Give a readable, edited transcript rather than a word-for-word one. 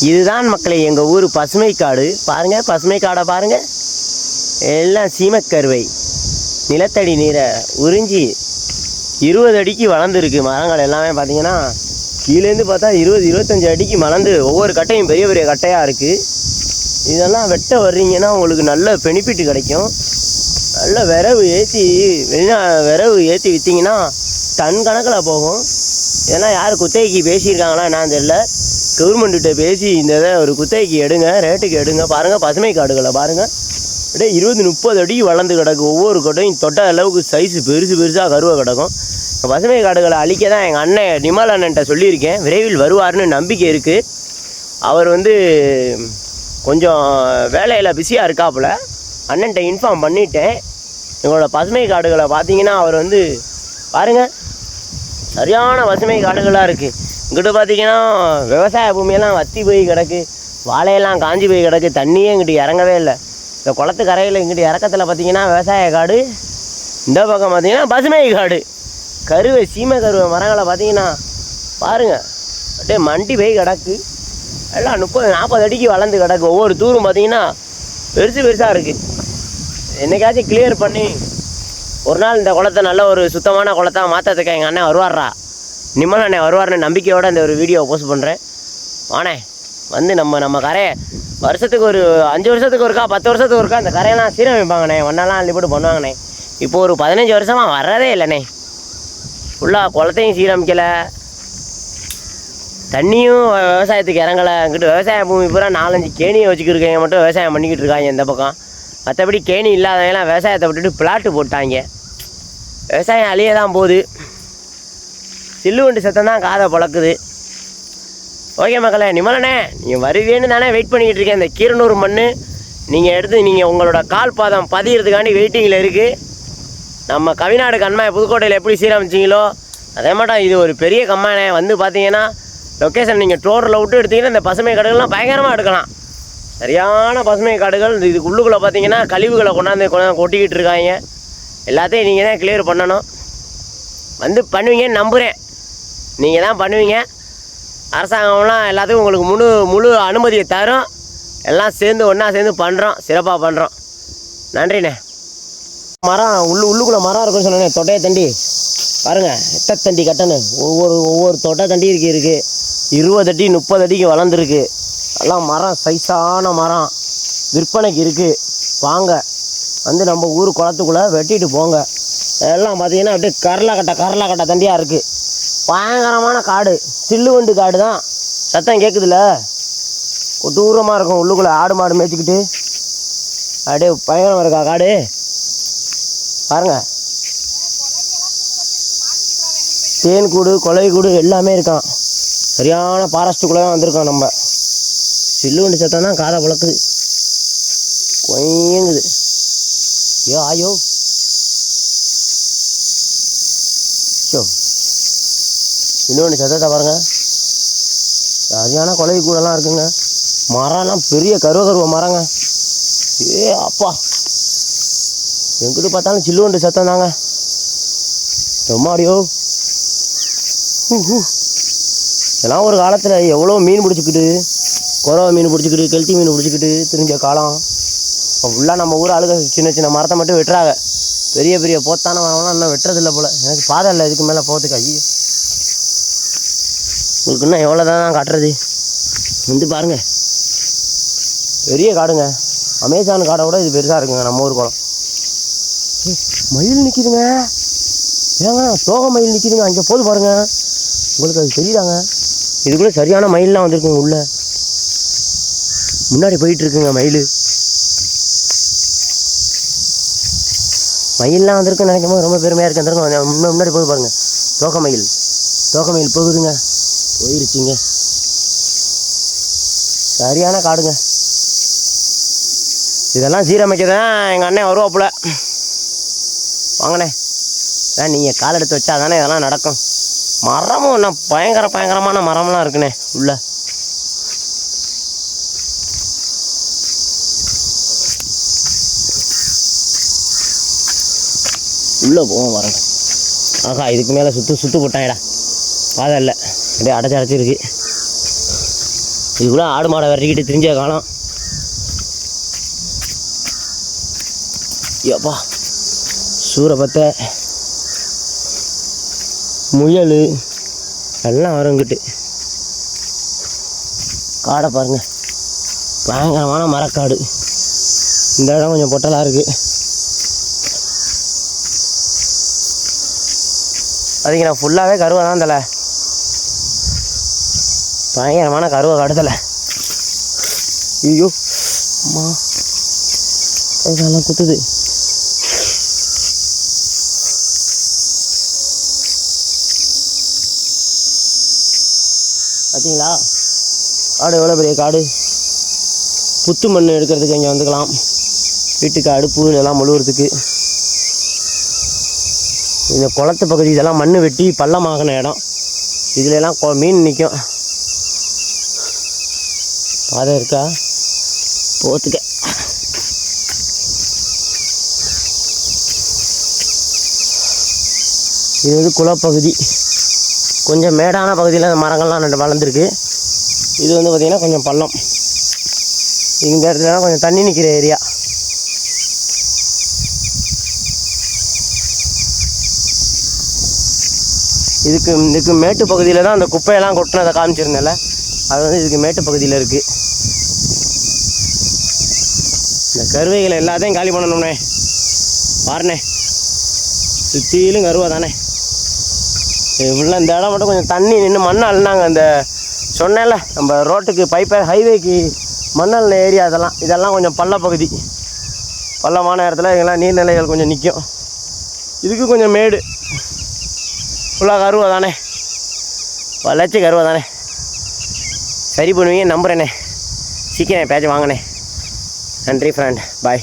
இதுதான் மக்களை எங்கள் ஊர் பசுமை காடு பாருங்கள். பசுமை காடை பாருங்கள். எல்லாம் சீமக்கருவை நிலத்தடி நீரை உறிஞ்சி 20 அடிக்கு வளர்ந்துருக்கு. மரங்கள் எல்லாமே பார்த்தீங்கன்னா கீழேருந்து பார்த்தா 20-25 அடிக்கு வளர்ந்து ஒவ்வொரு கட்டையும் பெரிய பெரிய கட்டையாக இருக்குது. இதெல்லாம் வெட்ட வர்றீங்கன்னா உங்களுக்கு நல்ல பெனிஃபிட் கிடைக்கும். நல்ல விரவு ஏற்றி விற்றீங்கன்னா டன் கணக்கில் போகும். இதெல்லாம் யார் குத்தகைக்கு பேசியிருக்காங்களா என்னன்னு தெரியல. கவர்மெண்ட்டுகிட்ட பேசி இந்த இதை ஒரு குத்தகைக்கு எடுங்க, ரேட்டுக்கு எடுங்க. பாருங்கள் பசுமை காடுகளை பாருங்கள். அப்படியே 20-30 அடி வளர்ந்து கிடக்கு. ஒவ்வொரு கொட்டையும் தொட்ட அளவுக்கு சைஸு பெருசாக கருவை கிடக்கும். பசுமை காடுகளை அழிக்க தான் எங்கள் அண்ணன் நிமல் அண்ணன்ட்ட சொல்லியிருக்கேன். விரைவில் வருவார்னு நம்பிக்கை இருக்குது. அவர் கொஞ்சம் வேலையில் பிஸியாக இருக்காப்புல. அண்ணன்ட்ட இன்ஃபார்ம் பண்ணிட்டேன். எங்களோட பசுமை காடுகளை பார்த்தீங்கன்னா அவர் பாருங்கள் சரியான பசுமை காடுகளாக இருக்குது. இங்கிட்ட பார்த்தீங்கன்னா விவசாய பூமியெல்லாம் வற்றி போய் கிடக்கு. வாழையெல்லாம் காஞ்சி போய் கிடக்கு. தண்ணியே இங்கிட்டு இறங்கவே இல்லை. இந்த குளத்து கரையில் இங்கிட்டு இறக்கத்தில் பார்த்தீங்கன்னா விவசாய காடு, இந்த பக்கம் பார்த்தீங்கன்னா பசுமை காடு. சீமை கருவை மரங்களை பார்த்தீங்கன்னா பாருங்கள் அப்படியே மண்டி போய் கிடக்கு. எல்லாம் 30-40 அடிக்கு வளர்ந்து கிடக்கு. ஒவ்வொரு தூரும் பார்த்தீங்கன்னா பெருசாக இருக்குது. என்னைக்காச்சும் கிளியர் பண்ணி ஒரு நாள் இந்த குளத்தை நல்ல ஒரு சுத்தமான குளத்தை மாற்றத்துக்கு எங்கள் அண்ணன் வருவார்ரா, நிமல் அண்ணன் வருவார்னு நம்பிக்கையோடு இந்த ஒரு வீடியோவை போஸ்ட் பண்ணுறேன். வானே நம்ம கரையை வருஷத்துக்கு ஒரு 5 வருஷத்துக்கு ஒருக்கா 10 வருஷத்துக்கு ஒருக்கா அந்த கரையெல்லாம் சீரமைப்பாங்கண்ணே. ஒன்றெல்லாம் அள்ளி போட்டு பண்ணுவாங்கண்ணே. இப்போ ஒரு 15 வருஷமாக வர்றதே இல்லைண்ணே. ஃபுல்லாக குளத்தையும் சீரமைக்கலை, தண்ணியும் விவசாயத்துக்கு இறங்கலை. அங்கிட்டு விவசாய பூமி பூரா 4-5 கேணியை வச்சுக்கிருக்கவங்க மட்டும் விவசாயம் பண்ணிக்கிட்டு இருக்காங்க இந்த பக்கம். மற்றபடி கேணி இல்லாதவங்கலாம் விவசாயத்தை விட்டுட்டு பிளாட்டு போட்டாங்க. விவசாயம் அழிய தான் போகுது. சில்லுவண்டு சத்தம் தான் காதை பழக்குது. ஓகே மக்களே, நிமலனே நீங்கள் வருவேன்னு தானே வெயிட் பண்ணிக்கிட்டு இருக்கேன். இந்த கீரனூர் மண் நீங்கள் உங்களோட கால் பாதம் பதிகிறதுக்காண்டி வெயிட்டிங்கில் இருக்குது. நம்ம கவிநாடு கண்மாய் புதுக்கோட்டையில் எப்படி சீரமைச்சிங்களோ அதே மாட்டோம் இது ஒரு பெரிய கம்மானே. பார்த்தீங்கன்னா லொக்கேஷன் நீங்கள் டோரில் விட்டு எடுத்திங்கன்னா இந்த பசுமை காடுகள்லாம் பயங்கரமாக எடுக்கலாம். சரியான பசுமை காடுகள். இதுக்கு உள்ளுக்குள்ளே பார்த்தீங்கன்னா கழிவுகளை கொண்டாந்து கொட்டிக்கிட்டு இருக்காங்க. எல்லாத்தையும் நீங்கள் தான் கிளியர் பண்ணணும். பண்ணுவீங்கன்னு நம்புகிறேன். நீங்கள் தான் பண்ணுவீங்க. அரசாங்கம்லாம் எல்லாத்துக்கும் உங்களுக்கு முழு அனுமதியை தரும். எல்லாம் ஒன்றா சேர்ந்து பண்ணுறோம், சிறப்பாக பண்ணுறோம். நன்றிண்ணே. மரம் உள்ளுக்குள்ளே மரம் இருக்குன்னு சொன்னேன். தொட்டையை தண்டி பாருங்கள், எட்ட தண்டி கட்டணும். ஒவ்வொரு தொட்டை தண்டி இருக்குது 20 அடி 30 அடிக்கு வளர்ந்துருக்கு. எல்லாம் மரம் சைஸான மரம் விற்பனைக்கு இருக்குது. வாங்க நம்ம ஊர் குளத்துக்குள்ளே வெட்டிட்டு போங்க. எல்லாம் பார்த்தீங்கன்னா அப்படியே கரலா கட்டை தண்டியாக இருக்குது. பயங்கரமான காடு, சில்லுவண்டு காடு தான். சத்தம் கேட்குதுல்ல, கொடூரமாக இருக்கும். உள்ளுக்குள்ளே ஆடு மாடு மேய்ச்சிக்கிட்டு அப்படியே பயங்கரமாக இருக்கா காடு. பாருங்கள், தேன் கூடு கொலை கூடு எல்லாமே இருக்கான். சரியான ஃபாரஸ்ட்டுக்குள்ளே தான் வந்திருக்கோம் நம்ம. சில்லுவண்டு சத்தம் தான் காதை பழக்குது, கொயங்குது. ஐயோ சில்லுவண்டு சத்தத்தை பாருங்கள். சரியான கொலை கூடெல்லாம் இருக்குங்க. மரம்லாம் பெரிய கருவ மரங்க. அப்பா எங்கிட்ட பார்த்தாலும் சில்லுவண்டு சத்தம் தாங்க. ரொம்மாடியோ இதெல்லாம் ஒரு காலத்தில் எவ்வளோ மீன் பிடிச்சிக்கிட்டு, குறவை மீன் பிடிச்சிக்கிட்டு, கெளுத்தி மீன் பிடிச்சிக்கிட்டு தெரிஞ்ச காலம். ஃபுல்லாக நம்ம ஊர் ஆளுங்க சின்ன மரத்தை மட்டும் வெட்டுறாங்க. பெரிய போத்தான மரம்லாம் இன்னும் வெட்டுறதில்லை போல். எனக்கு பாதை இல்லை இதுக்கு மேலே போகிறதுக்கு. ஐயோ உங்களுக்கு இன்னும் எவ்வளோ தான் காட்டுறது. பாருங்கள், பெரிய காடுங்க. அமேசான் காடை விட இது பெருசாக இருக்குங்க நம்ம ஊர் குளம். மயில் நிற்கிதுங்க. ஏங்க தோகை மயில் நிற்கிதுங்க. அங்கே போது பாருங்க, உங்களுக்கு அது தெரியுதாங்க. இதுக்குள்ளே சரியான மயிலெலாம் வந்துருக்குங்க. உள்ள முன்னாடி போயிட்டுருக்குங்க மயிலெலாம் வந்திருக்குன்னு நினைக்கும் போது ரொம்ப பெருமையாக இருக்கு. அந்த முன்னாடி போது பாருங்கள், தோகை மயில் போகுதுங்க. போயிருச்சுங்க. சரியான காடுங்க. இதெல்லாம் சீரமைக்க தான் எங்கள் அண்ணன் வருவாப்புல. வாங்கண்ணே, நீங்கள் கால் எடுத்து வச்சா தானே இதெல்லாம் நடக்கும். மரமும் இன்னும் பயங்கரமான மரம்லாம் இருக்குண்ணே. உள்ளே போவோம் வரங்க. ஆகா, இதுக்கு மேலே சுற்று போட்டாங்கடா. பாதை இல்லை, அப்படியே அடைச்சி இருக்கு. இதுக்குள்ள ஆடு மாடை விரட்டிக்கிட்டு திரிஞ்ச காலம். எப்பா சூரப்பத்தை முயல் எல்லாம் வருங்கிட்டு. காடை பாருங்க, பயங்கரமான மரக்காடு. இந்த இடம் கொஞ்சம் பொட்டலாக இருக்குது. பார்த்தீங்கன்னா ஃபுல்லாகவே கருவை தான் தலை, பயங்கரமான கருவை காடுதலை. ஐயோ அம்மா இதெல்லாம் குத்துது. பார்த்தீங்களா காடு எவ்வளோ பெரிய காடு. புத்து மண் எடுக்கிறதுக்கு இங்கே வந்துக்கலாம், வீட்டுக்கு அடுப்பு இதெல்லாம் முழுகிறதுக்கு. இந்த குளத்து பகுதி இதெல்லாம் மண் வெட்டி பள்ளமாகின இடம். இதுலெல்லாம் மீன் நிற்கும். பாதை இருக்கா போத்துக்க. இது வந்து குளப்பகுதி, கொஞ்சம் மேடான பகுதியில் அந்த மரங்கள்லாம் வளர்ந்துருக்கு. இது வந்து பார்த்திங்கன்னா கொஞ்சம் பள்ளம். இந்த இடத்துலலாம் கொஞ்சம் தண்ணி நிற்கிற ஏரியா. இதுக்கு மேட்டு பகுதியில் தான் அந்த குப்பையெல்லாம் கொட்டினதை காமிச்சிருந்தேன்ல, அது வந்து இதுக்கு மேட்டு பகுதியில் இருக்குது. இந்த கருவைகளை எல்லாத்தையும் காலி பண்ணணும்னே. பாருண்ணே சுற்றிலும் கருவா தானே. இப்படிலாம் இந்த இடம் மட்டும் கொஞ்சம் தண்ணி நின்று மண் அள்ளினாங்க. அந்த சொன்னேன்ல நம்ம ரோட்டுக்கு ஹைவேக்கு மண்ணல் ஏரியா, இதெல்லாம் கொஞ்சம் பள்ளப்பகுதி. பள்ளமான இடத்துல இதெல்லாம் நீர்நிலைகள் கொஞ்சம் நிற்கும். இதுக்கு கொஞ்சம் மேடு. ஃபுல்லாக கருவா தானே, வளர்ச்சி கருவா தானே. சரி பண்ணுவீங்க நம்புகிறேண்ணே. சீக்கிரம் பேச்சு வாங்கினேன். நன்றி ஃப்ரெண்ட், பாய்.